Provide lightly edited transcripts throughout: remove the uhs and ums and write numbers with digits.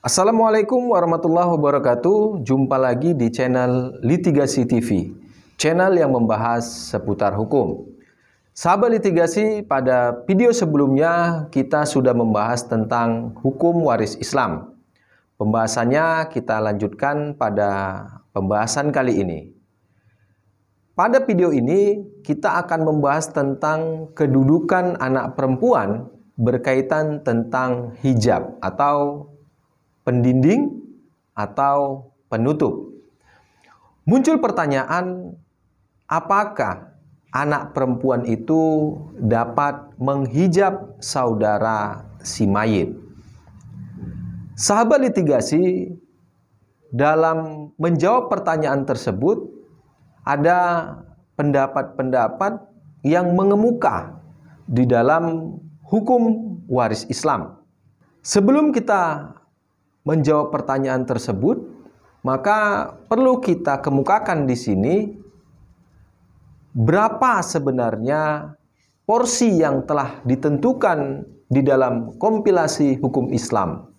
Assalamualaikum warahmatullahi wabarakatuh. Jumpa lagi di channel Litigasi TV, channel yang membahas seputar hukum. Sahabat litigasi, pada video sebelumnya kita sudah membahas tentang hukum waris Islam. Pembahasannya kita lanjutkan pada pembahasan kali ini. Pada video ini kita akan membahas tentang kedudukan anak perempuan berkaitan tentang hijab atau pendinding atau penutup. Muncul pertanyaan, apakah anak perempuan itu dapat menghijab saudara si mayit? Sahabat litigasi, dalam menjawab pertanyaan tersebut, ada pendapat-pendapat yang mengemuka di dalam hukum waris Islam. Sebelum kita menjawab pertanyaan tersebut, maka perlu kita kemukakan di sini berapa sebenarnya porsi yang telah ditentukan di dalam kompilasi hukum Islam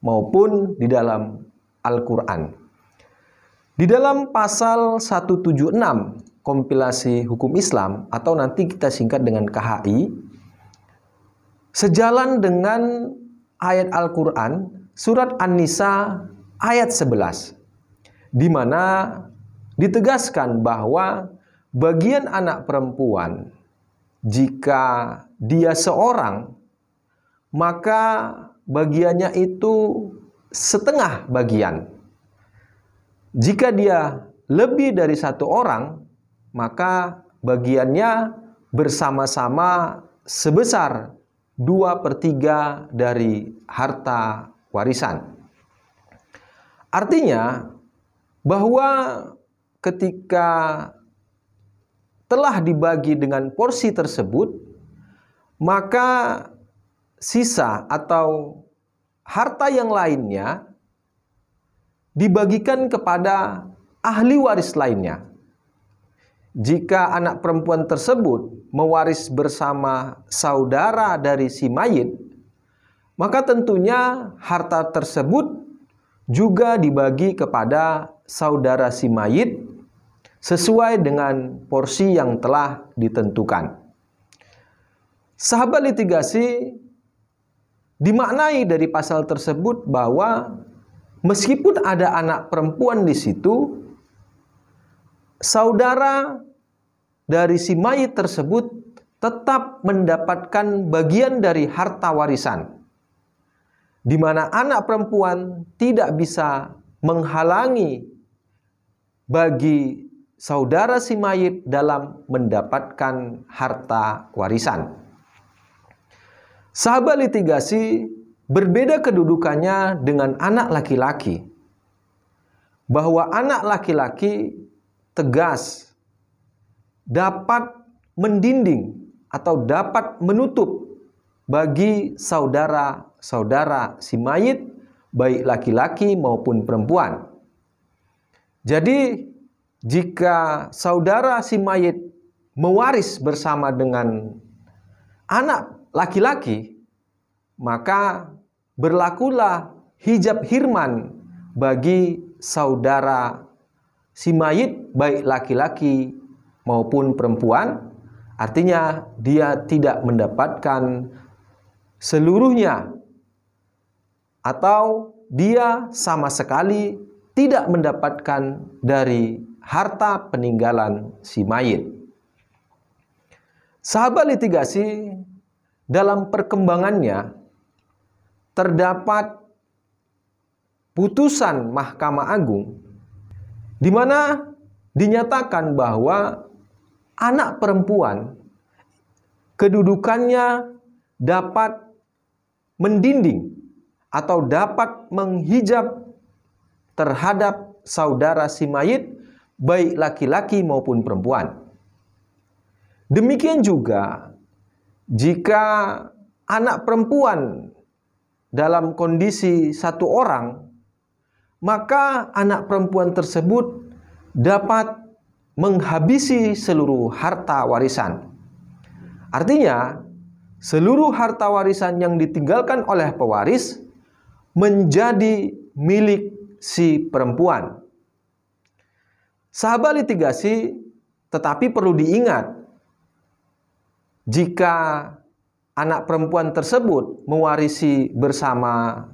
maupun di dalam Al-Quran. Di dalam pasal 176 kompilasi hukum Islam, atau nanti kita singkat dengan KHI, sejalan dengan ayat Al-Quran surat An-Nisa ayat 11, di mana ditegaskan bahwa bagian anak perempuan, jika dia seorang, maka bagiannya itu setengah bagian. Jika dia lebih dari satu orang, maka bagiannya bersama-sama sebesar 2/3 dari harta warisan. Artinya bahwa ketika telah dibagi dengan porsi tersebut, maka sisa atau harta yang lainnya dibagikan kepada ahli waris lainnya. Jika anak perempuan tersebut mewaris bersama saudara dari si mayit, maka tentunya harta tersebut juga dibagi kepada saudara si mayit sesuai dengan porsi yang telah ditentukan. Sahabat litigasi, dimaknai dari pasal tersebut bahwa meskipun ada anak perempuan di situ, saudara dari si mayit tersebut tetap mendapatkan bagian dari harta warisan, di mana anak perempuan tidak bisa menghalangi bagi saudara si mayit dalam mendapatkan harta warisan. Sahabat litigasi, berbeda kedudukannya dengan anak laki-laki, bahwa anak laki-laki tegas dapat mendinding atau dapat menutup bagi saudara-saudara si mayit, baik laki-laki maupun perempuan. Jadi jika saudara si mayit mewaris bersama dengan anak laki-laki, maka berlakulah hijab hirman bagi saudara si mayit, baik laki-laki maupun perempuan. Artinya dia tidak mendapatkan seluruhnya, atau dia sama sekali tidak mendapatkan dari harta peninggalan si mayit. Sahabat litigasi, dalam perkembangannya terdapat putusan Mahkamah Agung di mana dinyatakan bahwa anak perempuan kedudukannya dapat mendinding atau dapat menghijab terhadap saudara si mayit, baik laki-laki maupun perempuan. Demikian juga jika anak perempuan dalam kondisi satu orang, maka anak perempuan tersebut dapat menghabisi seluruh harta warisan. Artinya, seluruh harta warisan yang ditinggalkan oleh pewaris menjadi milik si perempuan. Sahabat litigasi, tetapi perlu diingat, jika anak perempuan tersebut mewarisi bersama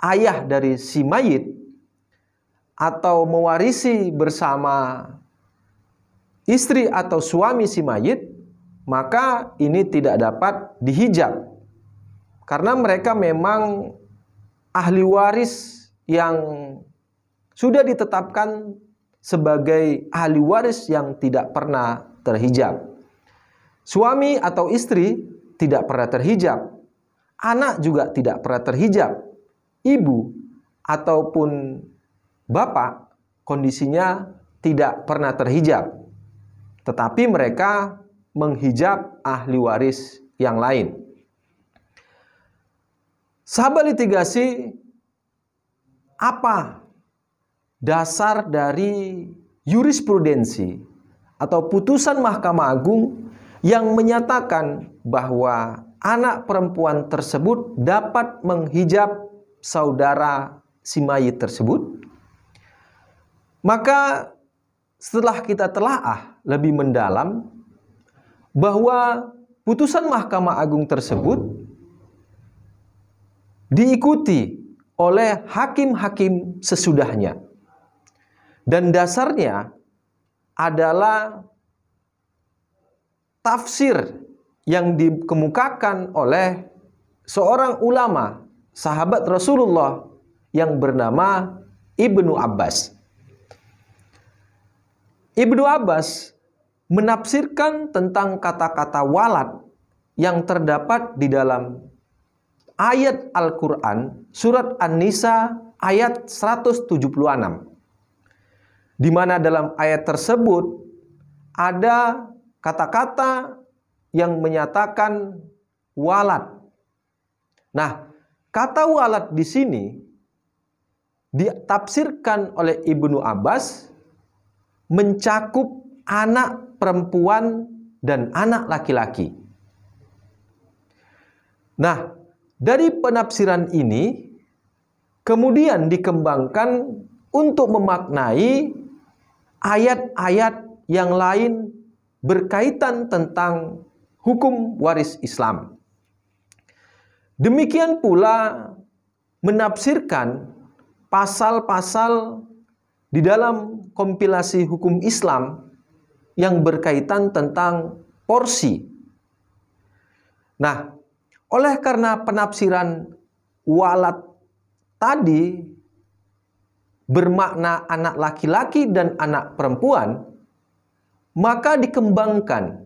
ayah dari si mayit atau mewarisi bersama istri atau suami si mayit, maka ini tidak dapat dihijab. Karena mereka memang ahli waris yang sudah ditetapkan sebagai ahli waris yang tidak pernah terhijab. Suami atau istri tidak pernah terhijab. Anak juga tidak pernah terhijab. Ibu ataupun bapak kondisinya tidak pernah terhijab. Tetapi mereka menghijab ahli waris yang lain. Sahabat litigasi, apa dasar dari jurisprudensi atau putusan Mahkamah Agung yang menyatakan bahwa anak perempuan tersebut dapat menghijab saudara si mayit tersebut? Maka setelah kita telaah lebih mendalam bahwa putusan Mahkamah Agung tersebut diikuti oleh hakim-hakim sesudahnya. Dan dasarnya adalah tafsir yang dikemukakan oleh seorang ulama, sahabat Rasulullah yang bernama Ibnu Abbas. Ibnu Abbas menafsirkan tentang kata-kata walad yang terdapat di dalam ayat Al-Quran, surat An-Nisa ayat 176. Di mana dalam ayat tersebut ada kata-kata yang menyatakan walad. Nah, kata walad di sini ditafsirkan oleh Ibnu Abbas mencakup anak perempuan dan anak laki-laki. Nah, dari penafsiran ini kemudian dikembangkan untuk memaknai ayat-ayat yang lain berkaitan tentang hukum waris Islam. Demikian pula menafsirkan pasal-pasal di dalam kompilasi hukum Islam yang berkaitan tentang porsi. Nah, oleh karena penafsiran walad tadi bermakna anak laki-laki dan anak perempuan, maka dikembangkan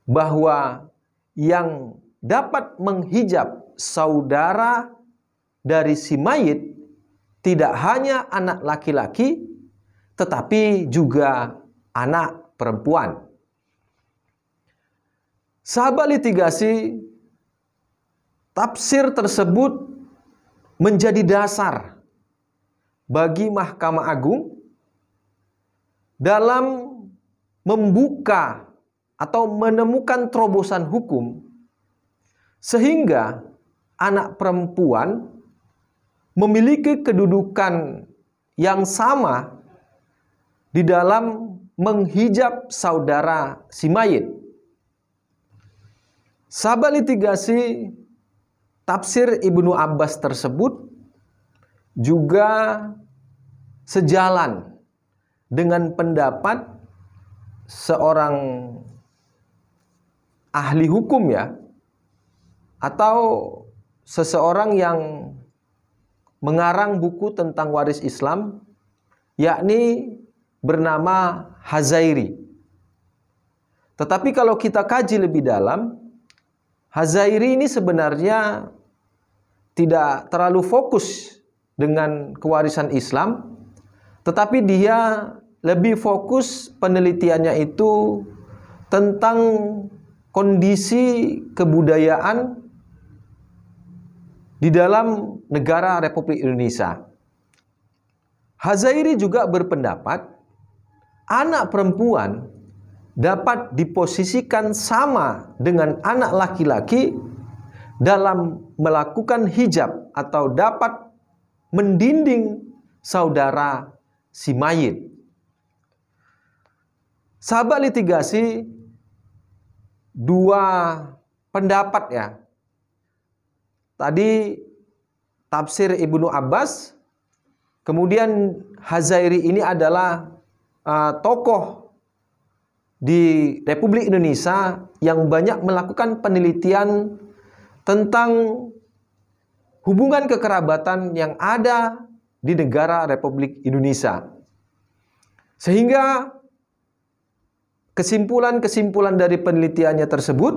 bahwa yang dapat menghijab saudara dari si mayit tidak hanya anak laki-laki, tetapi juga anak perempuan. Sahabat litigasi, tafsir tersebut menjadi dasar bagi Mahkamah Agung dalam membuka atau menemukan terobosan hukum sehingga anak perempuan memiliki kedudukan yang sama di dalam menghijab saudara si mayit. Sahabat litigasi, tafsir Ibnu Abbas tersebut juga sejalan dengan pendapat seorang ahli hukum atau seseorang yang mengarang buku tentang waris Islam, yakni bernama Hazairi. Tetapi kalau kita kaji lebih dalam, Hazairi ini sebenarnya tidak terlalu fokus dengan kewarisan Islam, tetapi dia lebih fokus penelitiannya itu tentang kondisi kebudayaan di dalam negara Republik Indonesia. Hazairi juga berpendapat anak perempuan dapat diposisikan sama dengan anak laki-laki dalam melakukan hijab atau dapat mendinding saudara si mayit. Sahabat litigasi, dua pendapat ya. Tadi tafsir Ibnu Abbas, kemudian Hazairi ini adalah tokoh di Republik Indonesia yang banyak melakukan penelitian tentang hubungan kekerabatan yang ada di negara Republik Indonesia. Sehingga kesimpulan-kesimpulan dari penelitiannya tersebut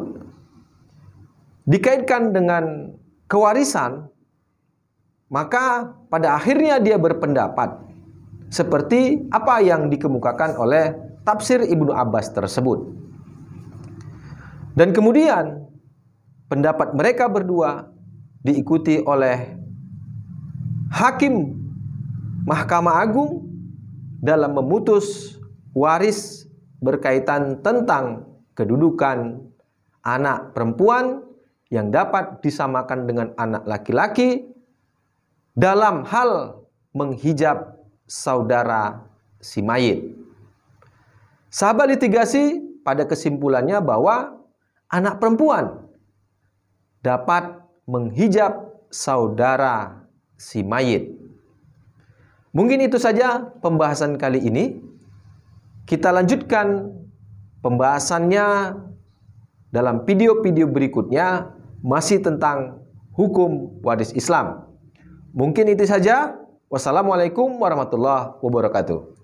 dikaitkan dengan kewarisan, maka pada akhirnya dia berpendapat seperti apa yang dikemukakan oleh tafsir Ibnu Abbas tersebut. Dan kemudian pendapat mereka berdua diikuti oleh hakim Mahkamah Agung dalam memutus waris berkaitan tentang kedudukan anak perempuan yang dapat disamakan dengan anak laki-laki dalam hal menghijab saudara si mayit. Sahabat litigasi pada kesimpulannya bahwa anak perempuan dapat menghijab saudara si mayit. Mungkin itu saja pembahasan kali ini. Kita lanjutkan pembahasannya dalam video-video berikutnya, masih tentang hukum waris Islam. Mungkin itu saja. Wassalamualaikum warahmatullahi wabarakatuh.